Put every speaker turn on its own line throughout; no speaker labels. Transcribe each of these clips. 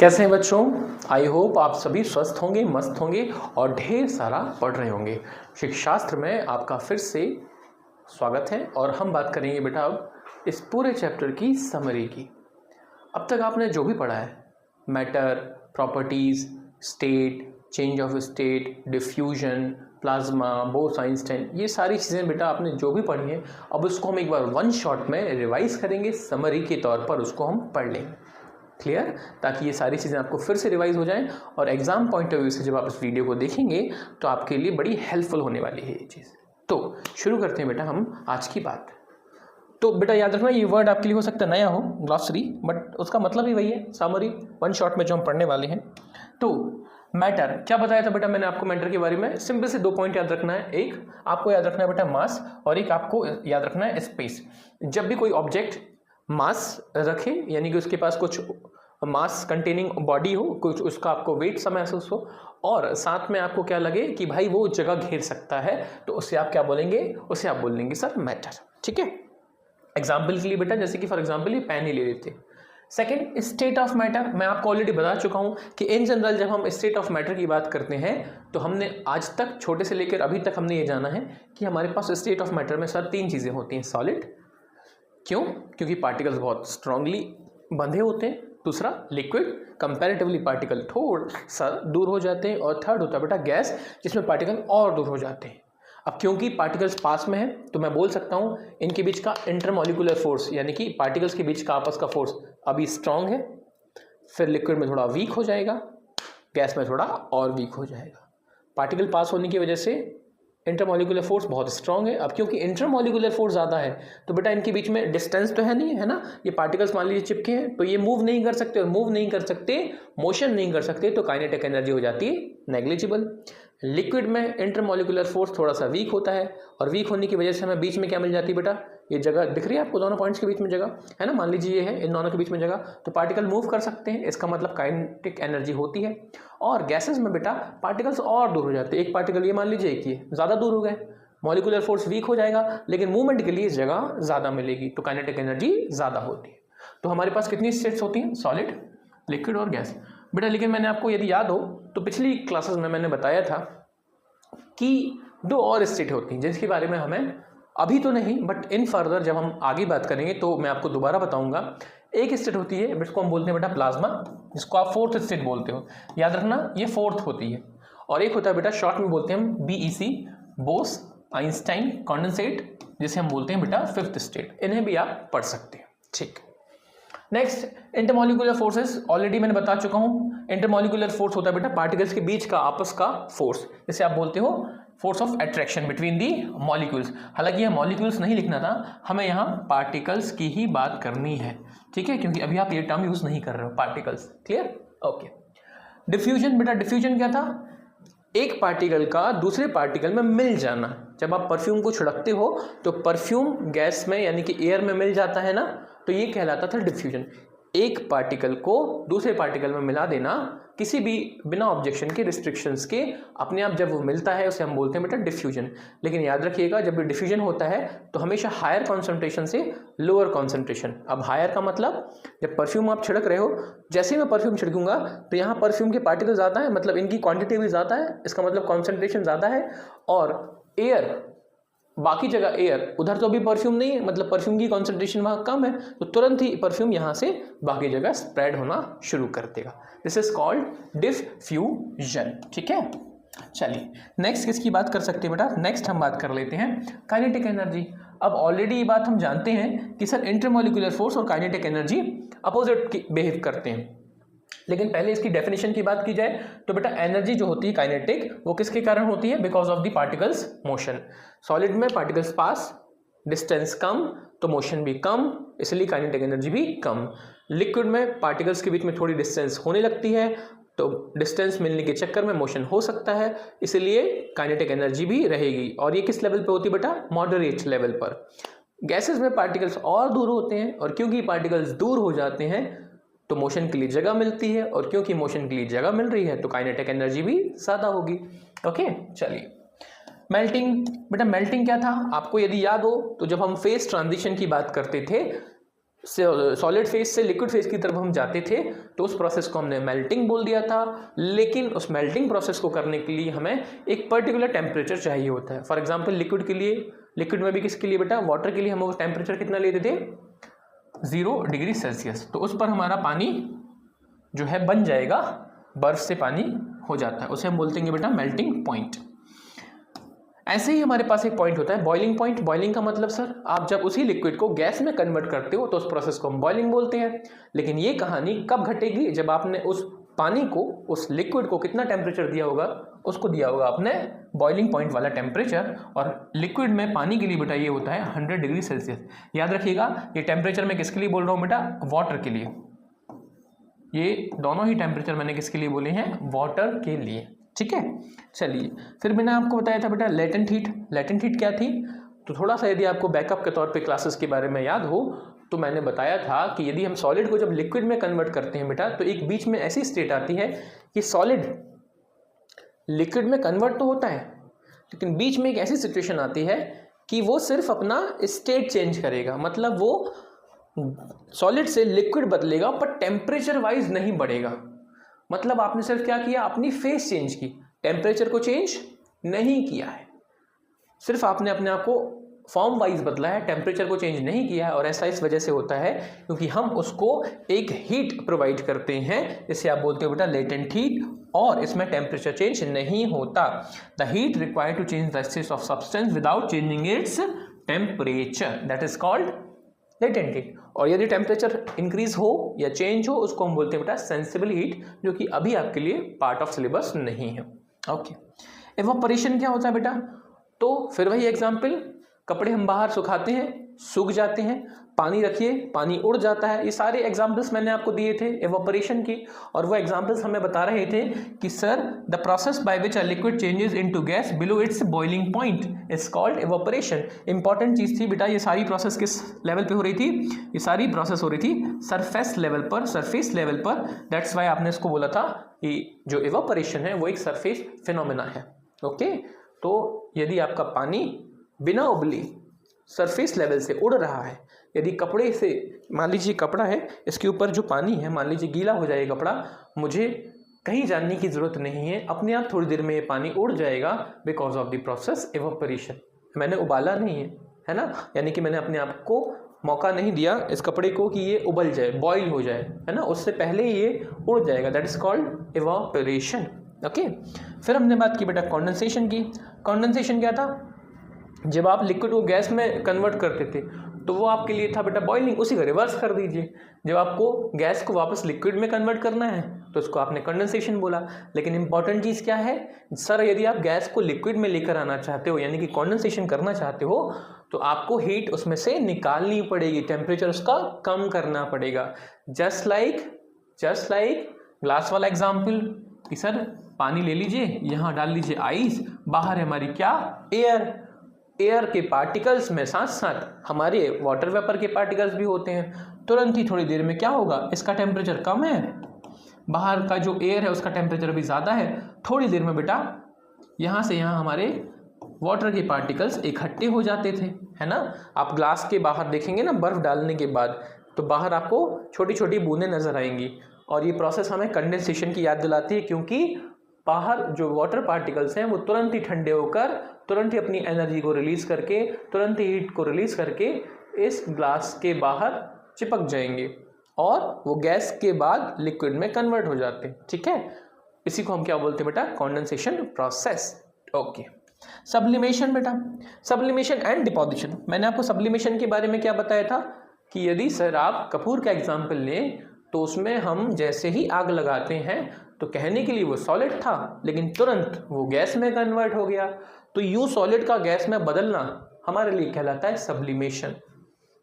कैसे हैं बच्चों? आई होप आप सभी स्वस्थ होंगे, मस्त होंगे और ढेर सारा पढ़ रहे होंगे। शिक्षाशास्त्र में आपका फिर से स्वागत है और हम बात करेंगे बेटा अब इस पूरे चैप्टर की समरी की। अब तक आपने जो भी पढ़ा है, matter, properties, state, change of state, diffusion, plasma, Bose, Einstein, ये सारी चीज़ें बेटा आपने जो भी पढ़ी हैं, अब उसको हम एक बार वन शॉट में रिवाइज करेंगे, समरी के तौर पर उसको हम पढ़ लेंगे। क्लियर? ताकि ये सारी चीज़ें आपको फिर से रिवाइज हो जाएं और एग्जाम पॉइंट ऑफ व्यू से जब आप इस वीडियो को देखेंगे तो आपके लिए बड़ी हेल्पफुल होने वाली है ये चीज़। तो शुरू करते हैं बेटा हम आज की बात। तो बेटा याद रखना, ये वर्ड आपके लिए हो सकता है नया हो, ग्लॉसरी, बट उसका मतलब ही वही है, समरी वन शॉट में जो हम पढ़ने वाले हैं। तो मैटर क्या बताया था बेटा मैंने आपको? मैटर के बारे में सिंपल से 2 पॉइंट याद रखना है। एक आपको याद रखना है बेटा मास, और एक आपको याद रखना है स्पेस। जब भी कोई ऑब्जेक्ट मास रखे, यानी कि उसके पास कुछ मास कंटेनिंग बॉडी हो, कुछ उसका आपको वेट सा महसूस हो, और साथ में आपको क्या लगे कि भाई वो जगह घेर सकता है, तो उससे आप क्या बोलेंगे? उसे आप बोलेंगे सर मैटर। ठीक है? एग्जाम्पल के लिए बेटा, जैसे कि फॉर एग्जाम्पल ये पेन ही ले लेते। Second, state of matter. मैं आपको ऑलरेडी बता चुका हूं कि इन जनरल जब हम स्टेट ऑफ मैटर की बात करते हैं तो हमने आज तक छोटे से लेकर अभी तक हमने ये जाना है कि हमारे पास स्टेट ऑफ मैटर में सर 3 चीज़ें होती हैं। सॉलिड, क्यों? क्योंकि पार्टिकल्स बहुत स्ट्रांगली बंधे होते हैं। दूसरा, लिक्विड, कंपैरेटिवली पार्टिकल थोड़ा सा दूर हो जाते हैं। और थर्ड होता है बेटा गैस, जिसमें पार्टिकल और दूर हो जाते हैं। अब क्योंकि पार्टिकल्स पास में है तो मैं बोल सकता हूँ इनके बीच का इंटरमॉलिक्यूलर फोर्स, यानी कि पार्टिकल्स के बीच का आपस का फोर्स अभी स्ट्रांग है, फिर लिक्विड में थोड़ा वीक हो जाएगा, गैस में थोड़ा और वीक हो जाएगा। पार्टिकल पास होने की वजह से इंटरमॉलिक्यूलर फोर्स बहुत स्ट्रांग है। अब क्योंकि इंटरमॉलिक्यूलर फोर्स ज़्यादा है तो बेटा इनके बीच में डिस्टेंस तो है नहीं, है ना? ये पार्टिकल्स मान लीजिए चिपके हैं तो ये मूव नहीं कर सकते, और मूव नहीं कर सकते, मोशन नहीं कर सकते, तो काइनेटिक एनर्जी हो जाती है नेग्लिजिबल। लिक्विड में इंटरमॉलिक्यूलर फोर्स थोड़ा सा वीक होता है, और वीक होने की वजह से हमें बीच में क्या मिल जाती है बेटा? ये जगह दिख रही है आपको, दोनों पॉइंट्स के बीच में जगह है ना, मान लीजिए ये है, इन दोनों के बीच में जगह, तो पार्टिकल मूव कर सकते हैं, इसका मतलब काइनेटिक एनर्जी होती है। और गैसेस में बेटा पार्टिकल्स और दूर हो जाते हैं। एक पार्टिकल ये मान लीजिए कि ज़्यादा दूर हो गए, मॉलिक्यूलर फोर्स वीक हो जाएगा, लेकिन मूवमेंट के लिए जगह ज़्यादा मिलेगी, तो काइनेटिक एनर्जी ज़्यादा होती है। तो हमारे पास कितनी स्टेट्स होती हैं? सॉलिड, लिक्विड और गैस बेटा। लेकिन मैंने आपको यदि याद हो तो पिछली क्लासेस में मैंने बताया था कि 2 और स्टेट होती हैं जिसके बारे में हमें अभी तो नहीं, बट इन फर्दर जब हम आगे बात करेंगे तो मैं आपको दोबारा बताऊंगा। एक स्टेट होती है जिसको हम बोलते हैं बेटा प्लाज्मा, जिसको आप 4th स्टेट बोलते हो, याद रखना ये 4th होती है। और एक होता है बेटा शॉर्ट में बोलते हैं हम BEC, बोस, आइंस्टाइन, कॉन्डेंसेट, जिसे हम बोलते हैं बेटा 5th स्टेट। इन्हें भी आप पढ़ सकते हैं। ठीक। नेक्स्ट, इंटरमॉलिक्यूलर फोर्सेस, ऑलरेडी मैंने बता चुका हूं। इंटरमॉलिक्यूलर फोर्स होता है बेटा पार्टिकल्स के बीच का आपस का फोर्स, जिसे आप बोलते हो force of attraction between the molecules. हालांकि यह मॉलिक्यूल्स नहीं लिखना था, हमें यहाँ पार्टिकल्स की ही बात करनी है। ठीक है? क्योंकि अभी आप ये टर्म यूज नहीं कर रहे हो, पार्टिकल्स। क्लियर? ओके। डिफ्यूजन बेटा, डिफ्यूजन क्या था? एक पार्टिकल का दूसरे पार्टिकल में मिल जाना। जब आप परफ्यूम को छिड़कते हो तो परफ्यूम गैस में यानी कि एयर में मिल जाता है ना, तो ये कहलाता था डिफ्यूजन। एक पार्टिकल को दूसरे पार्टिकल में मिला देना, किसी भी बिना ऑब्जेक्शन के, रिस्ट्रिक्शंस के, अपने आप जब वो मिलता है उसे हम बोलते हैं बेटा डिफ्यूजन। लेकिन याद रखिएगा, जब भी डिफ्यूजन होता है तो हमेशा हायर कॉन्सेंट्रेशन से लोअर कॉन्सेंट्रेशन। अब हायर का मतलब, जब परफ्यूम आप छिड़क रहे हो, जैसे ही मैं परफ्यूम छिड़कूंगा तो यहाँ परफ्यूम के पार्टिकल ज़्यादा है, मतलब इनकी क्वांटिटी भी ज़्यादा है, इसका मतलब कॉन्सेंट्रेशन ज़्यादा है। और एयर, बाकी जगह एयर, उधर तो अभी परफ्यूम नहीं है, मतलब परफ्यूम की कॉन्सेंट्रेशन वहाँ कम है, तो तुरंत ही परफ्यूम यहाँ से बाकी जगह स्प्रेड होना शुरू कर देगा। This is called diffusion. ठीक है? चलिए नेक्स्ट किसकी बात कर सकते हैं बेटा? नेक्स्ट हम बात कर लेते हैं काइनेटिक एनर्जी। अब ऑलरेडी ये बात हम जानते हैं कि सर इंटरमॉलिक्यूलर फोर्स और काइनेटिक एनर्जी अपोजिट बिहेव करते हैं, लेकिन पहले इसकी डेफिनेशन की बात की जाए तो बेटा एनर्जी जो होती है काइनेटिक, वो किसके कारण होती है? Because of the particles motion. Solid में पार्टिकल्स पास, डिस्टेंस कम, तो मोशन भी कम, इसलिए काइनेटिक एनर्जी भी कम। लिक्विड में पार्टिकल्स के बीच में थोड़ी डिस्टेंस होने लगती है, तो डिस्टेंस मिलने के चक्कर में मोशन हो सकता है, इसलिए काइनेटिक एनर्जी भी रहेगी। और ये किस लेवल पे होती है बेटा? मॉडरेट लेवल पर। गैसेस में पार्टिकल्स और दूर होते हैं, और क्योंकि पार्टिकल्स दूर हो जाते हैं तो मोशन के लिए जगह मिलती है, और क्योंकि मोशन के लिए जगह मिल रही है तो काइनेटिक एनर्जी भी ज़्यादा होगी। ओके, चलिए मेल्टिंग बेटा, मेल्टिंग क्या था? आपको यदि याद हो तो जब हम फेज ट्रांजिशन की बात करते थे सॉलिड फेज से लिक्विड फेज की तरफ हम जाते थे तो उस प्रोसेस को हमने मेल्टिंग बोल दिया था। लेकिन उस मेल्टिंग प्रोसेस को करने के लिए हमें एक पर्टिकुलर टेम्परेचर चाहिए होता है। फॉर एग्जांपल लिक्विड के लिए, लिक्विड में भी किसके लिए बेटा, वाटर के लिए हम वो टेम्परेचर कितना लेते थे, 0 डिग्री सेल्सियस। तो उस पर हमारा पानी जो है बन जाएगा, बर्फ से पानी हो जाता है, उसे हम बोलते हैं बेटा मेल्टिंग पॉइंट। ऐसे ही हमारे पास एक पॉइंट होता है बॉइलिंग पॉइंट। बॉइलिंग का मतलब सर, आप जब उसी लिक्विड को गैस में कन्वर्ट करते हो तो उस प्रोसेस को हम बॉइलिंग बोलते हैं। लेकिन ये कहानी कब घटेगी, जब आपने उस पानी को, उस लिक्विड को कितना टेम्परेचर दिया होगा, उसको दिया होगा आपने बॉइलिंग पॉइंट वाला टेम्परेचर। और लिक्विड में पानी के लिए बेटा ये होता है 100 डिग्री सेल्सियस। याद रखिएगा ये टेम्परेचर मैं किसके लिए बोल रहा हूँ बेटा, वाटर के लिए। ये दोनों ही टेम्परेचर मैंने किसके लिए बोले हैं, वाटर के लिए। ठीक है, चलिए फिर मैंने आपको बताया था बेटा लेटेंट हीट। लेटेंट हीट क्या थी, तो थोड़ा सा यदि आपको बैकअप के तौर पे क्लासेस के बारे में याद हो तो मैंने बताया था कि यदि हम सॉलिड को जब लिक्विड में कन्वर्ट करते हैं बेटा, तो एक बीच में ऐसी स्टेट आती है कि सॉलिड लिक्विड में कन्वर्ट तो होता है, लेकिन बीच में एक ऐसी सिचुएशन आती है कि वो सिर्फ अपना स्टेट चेंज करेगा। मतलब वो सॉलिड से लिक्विड बदलेगा पर टेम्परेचर वाइज नहीं बढ़ेगा। मतलब आपने सिर्फ क्या किया, अपनी फेस चेंज की, टेम्परेचर को चेंज नहीं किया है, सिर्फ आपने अपने आप को फॉर्म वाइज बदला है, टेम्परेचर को चेंज नहीं किया है। और ऐसा इस वजह से होता है क्योंकि हम उसको एक हीट प्रोवाइड करते हैं, जिसे आप बोलते हो बेटा लेटेंट हीट, और इसमें टेम्परेचर चेंज नहीं होता। The heat required to change the state of substance without changing its temperature, that is called latent heat. और यदि टेम्परेचर इंक्रीज हो या चेंज हो, उसको हम बोलते हैं बेटा सेंसिबल हीट, जो कि अभी आपके लिए पार्ट ऑफ सिलेबस नहीं है। ओके, इवेपोरेशन क्या होता है बेटा, तो फिर वही एग्जाम्पल, कपड़े हम बाहर सुखाते हैं, सूख जाते हैं, पानी रखिए, पानी उड़ जाता है। ये सारे एग्जाम्पल्स मैंने आपको दिए थे इवेपोरेशन की, और वो एग्जाम्पल्स हमें बता रहे थे कि sir the process by which a liquid changes into gas below its boiling point is called evaporation. Important चीज़ थी बेटा, ये सारी प्रोसेस किस लेवल पे हो रही थी, ये सारी प्रोसेस हो रही थी सरफेस लेवल पर, सरफेस लेवल पर। दैट्स वाई आपने इसको बोला था कि जो इवेपोरेशन है वो एक सरफेस फिनोमेना है। ओके, तो यदि आपका पानी बिना उबली सरफेस लेवल से उड़ रहा है, यदि कपड़े से, मान लीजिए कपड़ा है, इसके ऊपर जो पानी है मान लीजिए गीला हो जाए कपड़ा, मुझे कहीं जानने की ज़रूरत नहीं है, अपने आप थोड़ी देर में ये पानी उड़ जाएगा because of the process evaporation. मैंने उबाला नहीं है ना, यानी कि मैंने अपने आप को मौका नहीं दिया इस कपड़े को कि ये उबल जाए, बॉयल हो जाए, है ना, उससे पहले ही ये उड़ जाएगा, that is called evaporation. Okay, फिर हमने बात की बेटा कंडेंसेशन की। कंडेंसेशन क्या था, जब आप लिक्विड को गैस में कन्वर्ट करते थे तो वो आपके लिए था बेटा बॉइलिंग, उसी का रिवर्स कर दीजिए। जब आपको गैस को वापस लिक्विड में कन्वर्ट करना है तो उसको आपने कंडेंसेशन बोला। लेकिन इंपॉर्टेंट चीज़ क्या है सर, यदि आप गैस को लिक्विड में लेकर आना चाहते हो, यानी कि कंडेंसेशन करना चाहते हो, तो आपको हीट उसमें से निकालनी पड़ेगी, टेम्परेचर उसका कम करना पड़ेगा। जस्ट लाइक ग्लास वाला एग्जाम्पल कि सर पानी ले लीजिए, यहाँ डाल लीजिए आइस, बाहर है हमारी क्या, एयर के पार्टिकल्स में साथ साथ हमारे वाटर वेपर के पार्टिकल्स भी होते हैं। तुरंत ही थोड़ी देर में क्या होगा, इसका टेम्परेचर कम है, बाहर का जो एयर है उसका टेम्परेचर भी ज़्यादा है। थोड़ी देर में बेटा यहाँ से यहाँ हमारे वाटर के पार्टिकल्स इकट्ठे हो जाते थे, है ना। आप ग्लास के बाहर देखेंगे ना बर्फ़ डालने के बाद, तो बाहर आपको छोटी छोटी बूंदें नज़र आएंगी, और ये प्रोसेस हमें कंडेंसेशन की याद दिलाती है, क्योंकि बाहर जो वाटर पार्टिकल्स हैं वो तुरंत ही ठंडे होकर, तुरंत ही अपनी एनर्जी को रिलीज़ करके, तुरंत ही हीट को रिलीज़ करके इस ग्लास के बाहर चिपक जाएंगे और वो गैस के बाद लिक्विड में कन्वर्ट हो जाते हैं। ठीक है, इसी को हम क्या बोलते हैं बेटा, कंडेंसेशन प्रोसेस। ओके, सब्लिमेशन बेटा, सब्लिमेशन एंड डिपोजिशन। मैंने आपको सब्लिमेशन के बारे में क्या बताया था कि यदि सर आप कपूर का एग्जाम्पल लें तो उसमें हम जैसे ही आग लगाते हैं तो कहने के लिए वो सॉलिड था, लेकिन तुरंत वो गैस में कन्वर्ट हो गया। तो यूं सॉलिड का गैस में बदलना हमारे लिए कहलाता है सब्लिमेशन।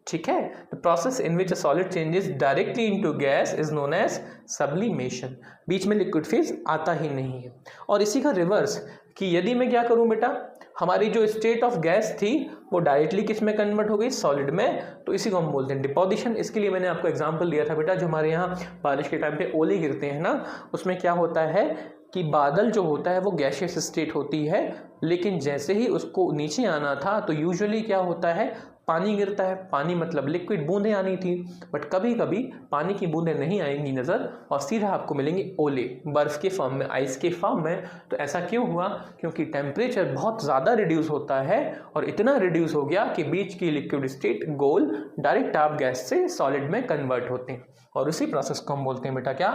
ठीक है, the process in which a solid changes directly into gas is known as sublimation. बीच में लिक्विड फेज आता ही नहीं है। और इसी का रिवर्स कि यदि मैं क्या करूं बेटा, हमारी जो स्टेट ऑफ गैस थी वो डायरेक्टली किस में कन्वर्ट हो गई, सॉलिड में, तो इसी को हम बोलते हैं डिपोजिशन। इसके लिए मैंने आपको एग्जांपल दिया था बेटा, जो हमारे यहाँ बारिश के टाइम पे ओले गिरते हैं ना, उसमें क्या होता है कि बादल जो होता है वो गैसियस स्टेट होती है, लेकिन जैसे ही उसको नीचे आना था तो यूजुअली क्या होता है, पानी गिरता है, पानी मतलब लिक्विड, बूंदें आनी थी, बट कभी कभी पानी की बूंदें नहीं आएंगी नज़र और सीधा आपको मिलेंगे ओले, बर्फ़ के फॉर्म में, आइस के फॉर्म में। तो ऐसा क्यों हुआ? क्योंकि टेम्परेचर बहुत ज़्यादा रिड्यूस होता है और इतना रिड्यूस हो गया कि बीच की लिक्विड स्टेट गोल डायरेक्ट आप गैस से सॉलिड में कन्वर्ट होते हैं और उसी प्रोसेस को हम बोलते हैं बेटा क्या?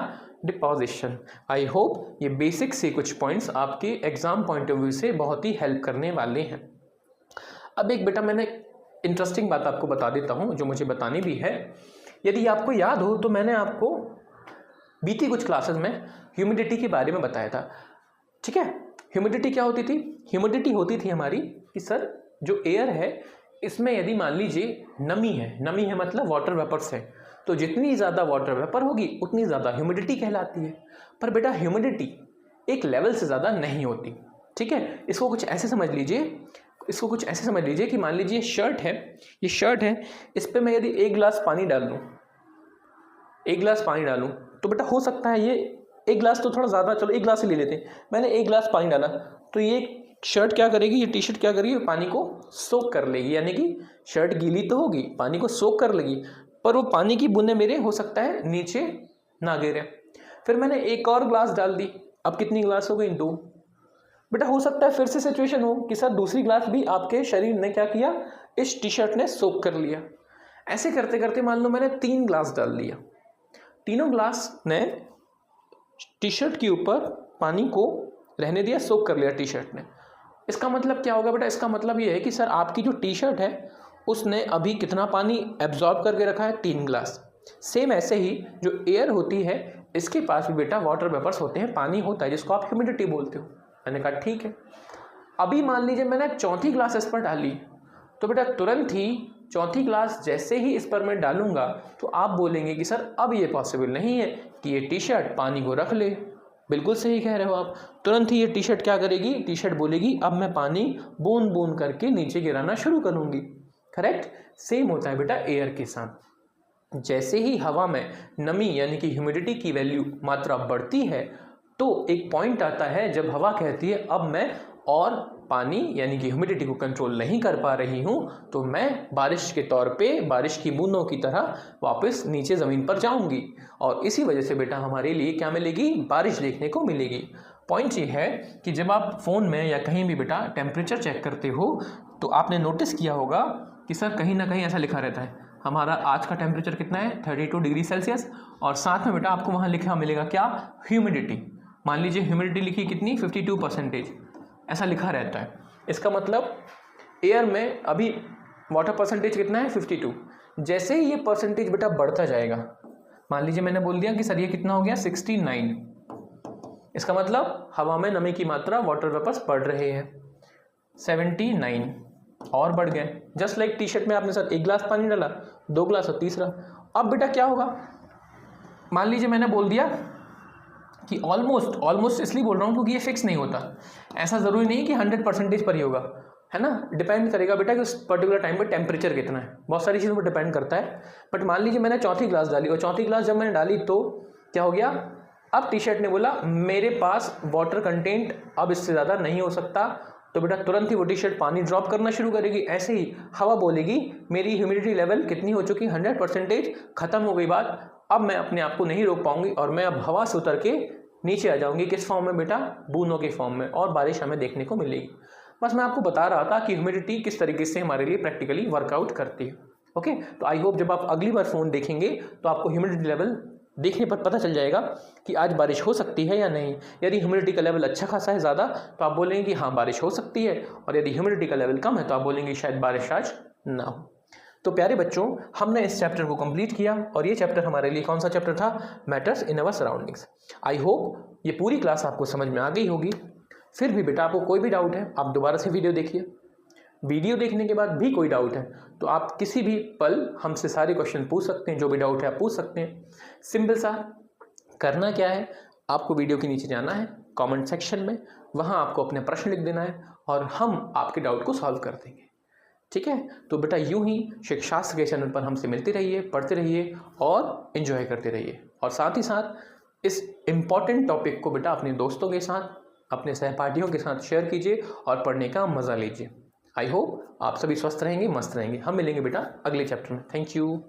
डिपोजिशन। आई होप ये बेसिक से कुछ पॉइंट्स आपके एग्जाम पॉइंट ऑफ व्यू से बहुत ही हेल्प करने वाले हैं। अब एक बेटा मैंने इंटरेस्टिंग बात आपको बता देता हूँ जो मुझे बतानी भी है। यदि आपको याद हो तो मैंने आपको बीती कुछ क्लासेस में ह्यूमिडिटी के बारे में बताया था, ठीक है? ह्यूमिडिटी क्या होती थी? ह्यूमिडिटी होती थी हमारी कि सर जो एयर है इसमें यदि मान लीजिए नमी है, नमी है मतलब वाटर वेपर्स है, तो जितनी ज़्यादा वाटर वेपर होगी उतनी ज़्यादा ह्यूमिडिटी कहलाती है। पर बेटा ह्यूमिडिटी एक लेवल से ज़्यादा नहीं होती, ठीक है? इसको कुछ ऐसे समझ लीजिए कि मान लीजिए शर्ट है, ये शर्ट है, इस पर मैं यदि 1 गिलास पानी डाल दूँ, 1 गिलास पानी डालूँ तो बेटा हो सकता है ये 1 गिलास तो थोड़ा ज़्यादा, चलो 1 गिलास ही ले लेते हैं, मैंने 1 गिलास पानी डाला तो ये शर्ट क्या करेगी, ये टी शर्ट क्या करेगी, पानी को सोक कर लेगी, यानी कि शर्ट गीली तो होगी, पानी को सोक कर लेगी, पर वो पानी की बूंदें मेरे हो सकता है नीचे ना गिरे। फिर मैंने एक और ग्लास डाल दी, अब कितनी ग्लास हो गई? 2। बेटा हो सकता है फिर से सिचुएशन हो कि सर दूसरी ग्लास भी आपके शरीर ने क्या किया, इस टी शर्ट ने सोक कर लिया। ऐसे करते करते मान लो मैंने 3 ग्लास डाल दिया, तीनों ग्लास ने टी शर्ट के ऊपर पानी को रहने दिया, सोक कर लिया टी शर्ट ने। इसका मतलब क्या होगा बेटा? इसका मतलब ये है कि सर आपकी जो टी शर्ट है उसने अभी कितना पानी एब्जॉर्ब करके रखा है? 3 ग्लास। सेम ऐसे ही जो एयर होती है इसके पास भी बेटा वाटर वेपर्स होते हैं, पानी होता है जिसको आप ह्यूमिडिटी बोलते हो। मैंने कहा ठीक है। अभी मान लीजिए मैंने चौथी ग्लास इस पर डाली तो बेटा तुरंत ही चौथी ग्लास जैसे ही इस पर मैं डालूंगा तो आप बोलेंगे कि सर अब ये पॉसिबल नहीं है कि ये टी शर्ट पानी को रख ले। बिल्कुल सही कह रहे हो आप। तुरंत ही ये टी शर्ट क्या करेगी? टी शर्ट बोलेगी अब मैं पानी बूंद बूंद करके नीचे गिराना शुरू करूंगी। करेक्ट? सेम होता है बेटा एयर के साथ। जैसे ही हवा में नमी यानी कि ह्यूमिडिटी की वैल्यू मात्रा बढ़ती है तो एक पॉइंट आता है जब हवा कहती है अब मैं और पानी यानी कि ह्यूमिडिटी को कंट्रोल नहीं कर पा रही हूँ, तो मैं बारिश के तौर पे बारिश की बूंदों की तरह वापस नीचे ज़मीन पर जाऊँगी और इसी वजह से बेटा हमारे लिए क्या मिलेगी? बारिश देखने को मिलेगी। पॉइंट ये है कि जब आप फ़ोन में या कहीं भी बेटा टेम्परेचर चेक करते हो तो आपने नोटिस किया होगा कि सर कहीं ना कहीं ऐसा लिखा रहता है हमारा आज का टेम्परेचर कितना है? 32 डिग्री सेल्सियस, और साथ में बेटा आपको वहाँ लिखा मिलेगा क्या? ह्यूमिडिटी। मान लीजिए ह्यूमिडिटी लिखी कितनी? 52%। ऐसा लिखा रहता है। इसका मतलब एयर में अभी वाटर परसेंटेज कितना है? 52। जैसे ही ये परसेंटेज बेटा बढ़ता जाएगा, मान लीजिए मैंने बोल दिया कि सर ये कितना हो गया? 69। इसका मतलब हवा में नमी की मात्रा, वाटर वेपर्स बढ़ रहे हैं। 79 और बढ़ गए। जस्ट लाइक टी शर्ट में आपने सर 1 गिलास पानी डाला, 2 गिलास और तीसरा। अब बेटा क्या होगा? मान लीजिए मैंने बोल दिया कि ऑलमोस्ट इसलिए बोल रहा हूँ क्योंकि ये फिक्स नहीं होता। ऐसा ज़रूरी नहीं कि 100% पर ही होगा, है ना? डिपेंड करेगा बेटा कि उस पर्टिकुलर टाइम पर टेम्परेचर कितना है, बहुत सारी चीज़ों पर डिपेंड करता है। बट मान लीजिए मैंने चौथी ग्लास डाली और चौथी ग्लास जब मैंने डाली तो क्या हो गया? अब टी शर्ट ने बोला मेरे पास वाटर कंटेंट अब इससे ज़्यादा नहीं हो सकता, तो बेटा तुरंत ही वो टी शर्ट पानी ड्रॉप करना शुरू करेगी। ऐसे ही हवा बोलेगी मेरी ह्यूमिडिटी लेवल कितनी हो चुकी? 100%, ख़त्म हो गई बात, अब मैं अपने आप को नहीं रोक पाऊंगी और मैं अब हवा से उतर के नीचे आ जाऊंगी। किस फॉर्म में बेटा? बूंदों के फॉर्म में, और बारिश हमें देखने को मिलेगी। बस मैं आपको बता रहा था कि ह्यूमिडिटी किस तरीके से हमारे लिए प्रैक्टिकली वर्कआउट करती है। ओके, तो आई होप जब आप अगली बार फ़ोन देखेंगे तो आपको ह्यूमिडिटी लेवल देखने पर पता चल जाएगा कि आज बारिश हो सकती है या नहीं। यदि ह्यूमिडिटी का लेवल अच्छा खासा है ज़्यादा तो आप बोलेंगे कि हाँ बारिश हो सकती है, और यदि ह्यूमिडिटी का लेवल कम है तो आप बोलेंगे शायद बारिश आज ना हो। तो प्यारे बच्चों, हमने इस चैप्टर को कंप्लीट किया और ये चैप्टर हमारे लिए कौन सा चैप्टर था? Matters in our surroundings. I hope ये पूरी क्लास आपको समझ में आ गई होगी। फिर भी बेटा आपको कोई भी डाउट है आप दोबारा से वीडियो देखिए। वीडियो देखने के बाद भी कोई डाउट है तो आप किसी भी पल हमसे सारे क्वेश्चन पूछ सकते हैं, जो भी डाउट है आप पूछ सकते हैं। सिंपल सा करना क्या है, आपको वीडियो के नीचे जाना है कमेंट सेक्शन में, वहाँ आपको अपने प्रश्न लिख देना है और हम आपके डाउट को सॉल्व कर देंगे। ठीक है? तो बेटा यूं ही शिक्षाशास्त्र के चैनल पर हमसे मिलते रहिए, पढ़ते रहिए और एंजॉय करते रहिए, और साथ ही साथ इस इम्पॉर्टेंट टॉपिक को बेटा अपने दोस्तों के साथ, अपने सहपाठियों के साथ शेयर कीजिए और पढ़ने का मज़ा लीजिए। आई होप आप सभी स्वस्थ रहेंगे, मस्त रहेंगे। हम मिलेंगे बेटा अगले चैप्टर में। Thank you.